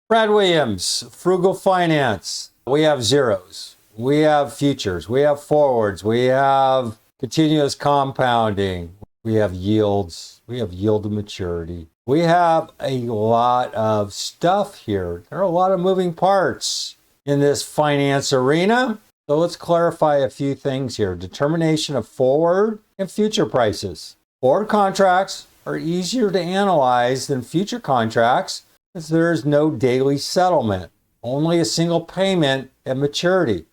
Brad Williams, Frugal Finance. We have zeros. We have futures. We have forwards. We have continuous compounding. We have yields. We have yield to maturity. We have a lot of stuff here. There are a lot of moving parts in this finance arena. So let's clarify a few things here. Determination of forward and future prices. Forward contracts are easier to analyze than future contracts as there is no daily settlement, only a single payment at maturity.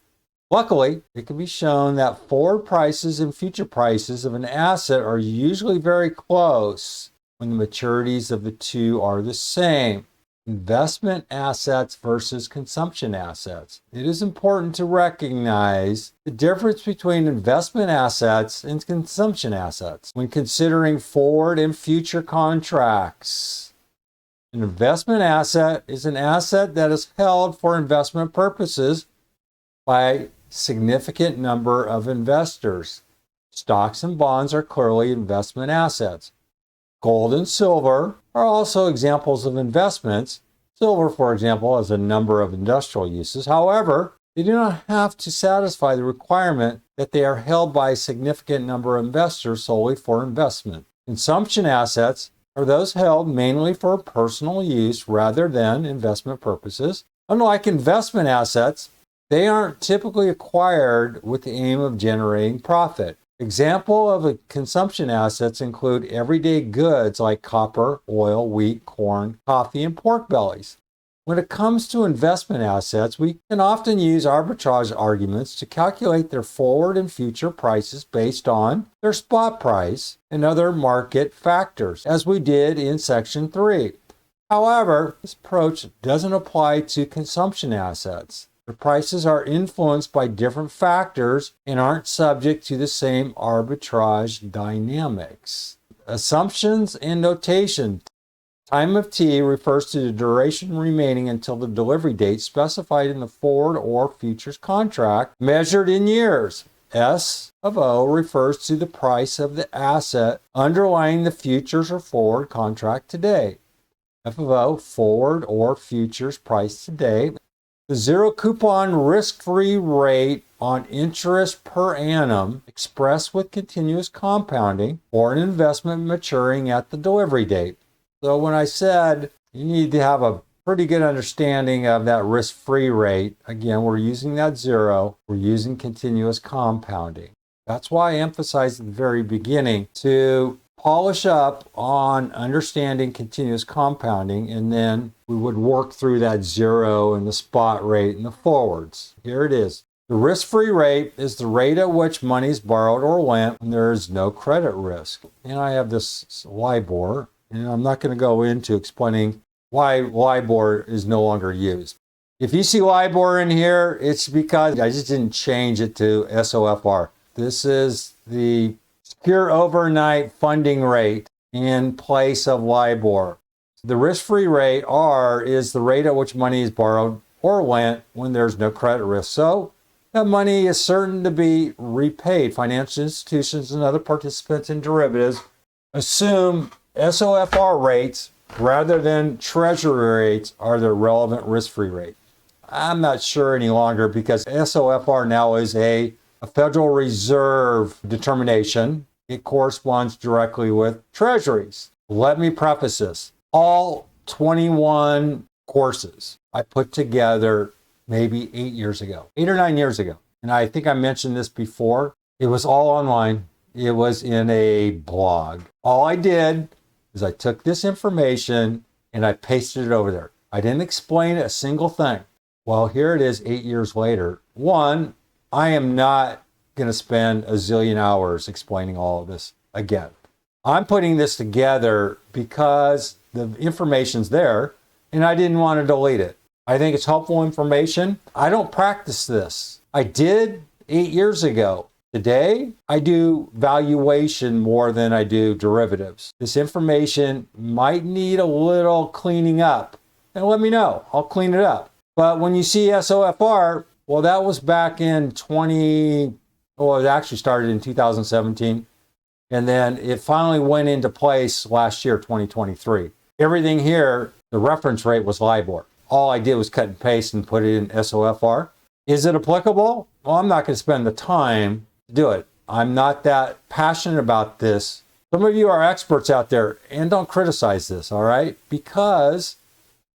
Luckily, it can be shown that forward prices and future prices of an asset are usually very close when the maturities of the two are the same. Investment assets versus consumption assets. It is important to recognize the difference between investment assets and consumption assets when considering forward and future contracts. An investment asset is an asset that is held for investment purposes by a significant number of investors. Stocks and bonds are clearly investment assets. Gold and silver are also examples of investments. Silver, for example, has a number of industrial uses. However, they do not have to satisfy the requirement that they are held by a significant number of investors solely for investment. Consumption assets are those held mainly for personal use rather than investment purposes. Unlike investment assets, they aren't typically acquired with the aim of generating profit. Example of consumption assets include everyday goods like copper, oil, wheat, corn, coffee, and pork bellies. When it comes to investment assets, we can often use arbitrage arguments to calculate their forward and future prices based on their spot price and other market factors, as we did in Section 3. However, this approach doesn't apply to consumption assets. The prices are influenced by different factors and aren't subject to the same arbitrage dynamics. Assumptions and notation. Time of T refers to the duration remaining until the delivery date specified in the forward or futures contract, measured in years. S of O refers to the price of the asset underlying the futures or forward contract today. F of O, forward or futures price today. The zero coupon risk-free rate on interest per annum expressed with continuous compounding or an investment maturing at the delivery date. So when I said you need to have a pretty good understanding of that risk-free rate, again, we're using that zero, we're using continuous compounding. That's why I emphasized at the very beginning to polish up on understanding continuous compounding, and then we would work through that zero and the spot rate and the forwards. Here it is. The risk-free rate is the rate at which money is borrowed or lent when there is no credit risk. And I have this LIBOR, and I'm not going to go into explaining why LIBOR is no longer used. If you see LIBOR in here, it's because I just didn't change it to SOFR. This is the secure overnight funding rate in place of LIBOR. The risk-free rate, R, is the rate at which money is borrowed or lent when there's no credit risk. So that money is certain to be repaid. Financial institutions and other participants in derivatives assume SOFR rates rather than treasury rates are the relevant risk-free rate. I'm not sure any longer because SOFR now is a Federal Reserve determination. It corresponds directly with treasuries. Let me preface this. All 21 courses I put together maybe 8 or 9 years ago. And I think I mentioned this before. It was all online. It was in a blog. All I did is I took this information and I pasted it over there. I didn't explain a single thing. Well, here it is 8 years later. One, I am not going to spend a zillion hours explaining all of this again. I'm putting this together because the information's there and I didn't want to delete it. I think it's helpful information. I don't practice this. I did 8 years ago. Today, I do valuation more than I do derivatives. This information might need a little cleaning up. And let me know. I'll clean it up. But when you see SOFR, well, that was back in it actually started in 2017. And then it finally went into place last year, 2023. Everything here, the reference rate was LIBOR. all I did was cut and paste and put it in SOFR. Is it applicable? Well, I'm not going to spend the time to do it. I'm not that passionate about this. Some of you are experts out there, and don't criticize this, all right? Because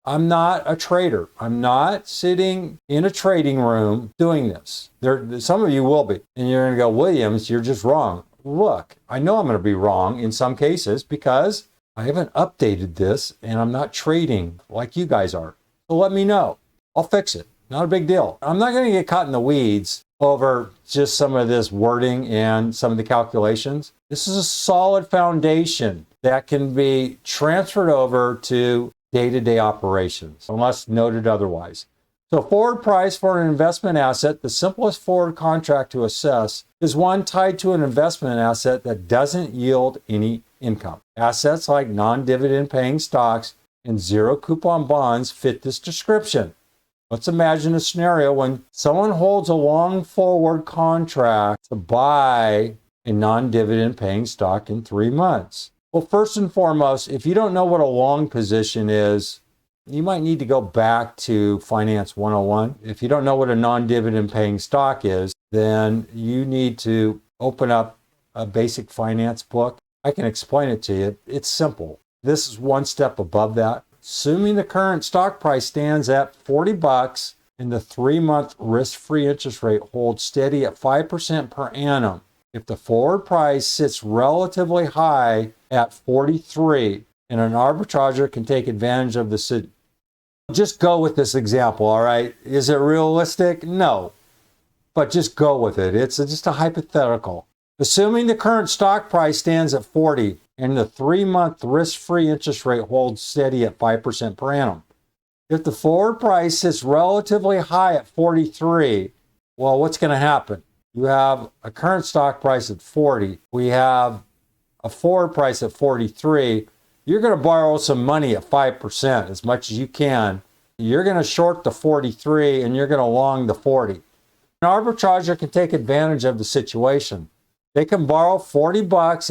I'm not a trader. I'm not sitting in a trading room doing this. Some of you will be, and you're going to go, Williams, you're just wrong. Look, I know I'm going to be wrong in some cases because I haven't updated this, and I'm not trading like you guys are. So let me know. I'll fix it. Not a big deal. I'm not going to get caught in the weeds over just some of this wording and some of the calculations. This is a solid foundation that can be transferred over to day-to-day operations, unless noted otherwise. So forward price for an investment asset, the simplest forward contract to assess is one tied to an investment asset that doesn't yield any income. Assets like non-dividend paying stocks and zero coupon bonds fit this description. Let's imagine a scenario when someone holds a long forward contract to buy a non-dividend paying stock in 3 months. Well, first and foremost, if you don't know what a long position is, you might need to go back to Finance 101. If you don't know what a non-dividend paying stock is, then you need to open up a basic finance book. I can explain it to you. It's simple. This is one step above that. Assuming the current stock price stands at $40 and the 3-month risk-free interest rate holds steady at 5% per annum, if the forward price sits relatively high at 43 and an arbitrager can take advantage of the just go with this example, all right? Is it realistic? No, but just go with it. It's just a hypothetical. Assuming the current stock price stands at 40 and the 3-month risk-free interest rate holds steady at 5% per annum. If the forward price sits relatively high at 43, well, what's going to happen? You have a current stock price at 40. We have a forward price at 43. You're going to borrow some money at 5% as much as you can. You're going to short the 43 and you're going to long the 40. An arbitrager can take advantage of the situation. They can borrow $40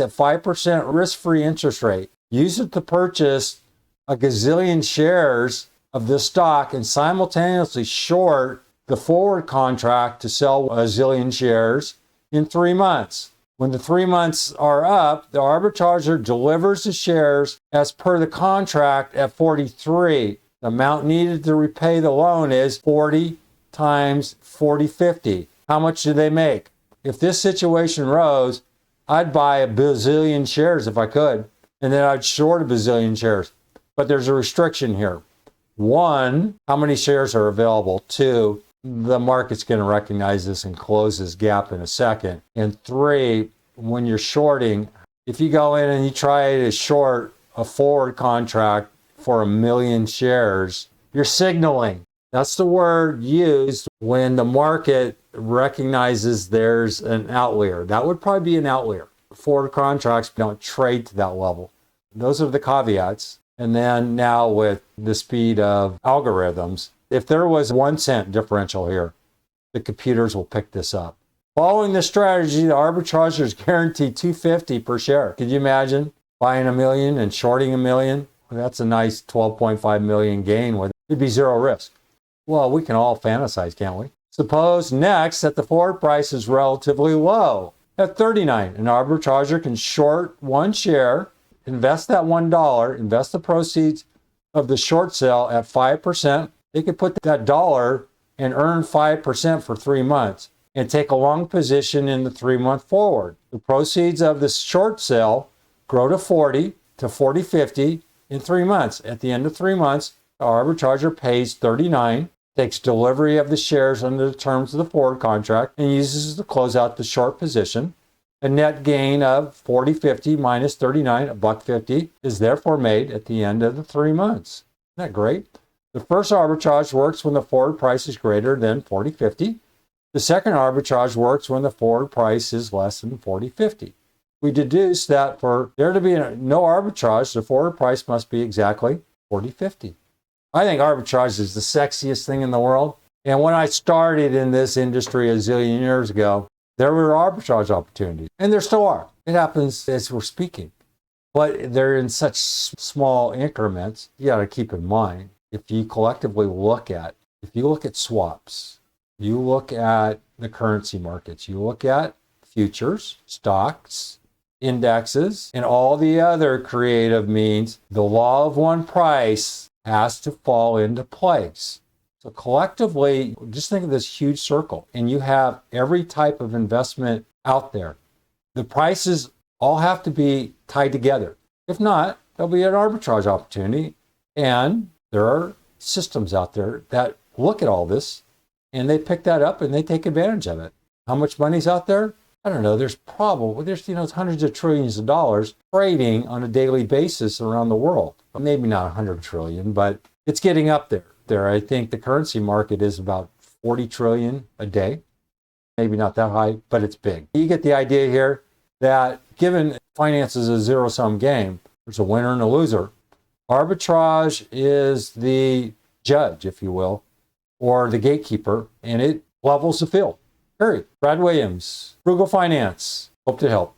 at 5% risk-free interest rate, use it to purchase a gazillion shares of this stock and simultaneously short the forward contract to sell a zillion shares in 3 months. When the 3 months are up, the arbitrager delivers the shares as per the contract at 43. The amount needed to repay the loan is 40 times 4050. How much do they make? If this situation rose, I'd buy a bazillion shares if I could, and then I'd short a bazillion shares. But there's a restriction here. 1, how many shares are available? 2, the market's going to recognize this and close this gap in a second. And 3, when you're shorting, if you go in and you try to short a forward contract for 1 million shares, you're signaling. That's the word used when the market recognizes there's an outlier. That would probably be an outlier. Forward contracts don't trade to that level. Those are the caveats. And then now with the speed of algorithms, if there was 1 cent differential here, the computers will pick this up. Following this strategy, the arbitragers guarantee $2.50 per share. Could you imagine buying 1 million and shorting 1 million? Well, that's a nice 12.5 million gain with it'd be zero risk. Well, we can all fantasize, can't we? Suppose next that the forward price is relatively low at 39. An arbitrager can short 1 share, invest that $1, invest the proceeds of the short sale at 5%. They could put that dollar and earn 5% for 3 months and take a long position in the 3-month forward. The proceeds of the short sale grow to 40 to 40.50 in 3 months. At the end of 3 months, the arbitrager pays 39, takes delivery of the shares under the terms of the forward contract, and uses to close out the short position. A net gain of 40.50 minus 39, $1.50, is therefore made at the end of the 3 months. Isn't that great? The first arbitrage works when the forward price is greater than 40.50. The second arbitrage works when the forward price is less than 40.50. We deduce that for there to be no arbitrage, the forward price must be exactly 40.50. I think arbitrage is the sexiest thing in the world. And when I started in this industry a zillion years ago, there were arbitrage opportunities, and there still are. It happens as we're speaking, but they're in such small increments. You got to keep in mind if you collectively look at, if you look at swaps, you look at the currency markets, you look at futures, stocks, indexes, and all the other creative means, the law of one price has to fall into place. So collectively, just think of this huge circle, and you have every type of investment out there. The prices all have to be tied together. If not, there'll be an arbitrage opportunity. And there are systems out there that look at all this and they pick that up and they take advantage of it. How much money's out there? I don't know. There's hundreds of trillions of dollars trading on a daily basis around the world. Maybe not 100 trillion, but it's getting up there. I think the currency market is about 40 trillion a day. Maybe not that high, but it's big. You get the idea here that given finance is a zero-sum game, there's a winner and a loser. Arbitrage is the judge, if you will, or the gatekeeper, and it levels the field. Period. Brad Williams, Frugal Finance. Hope to help.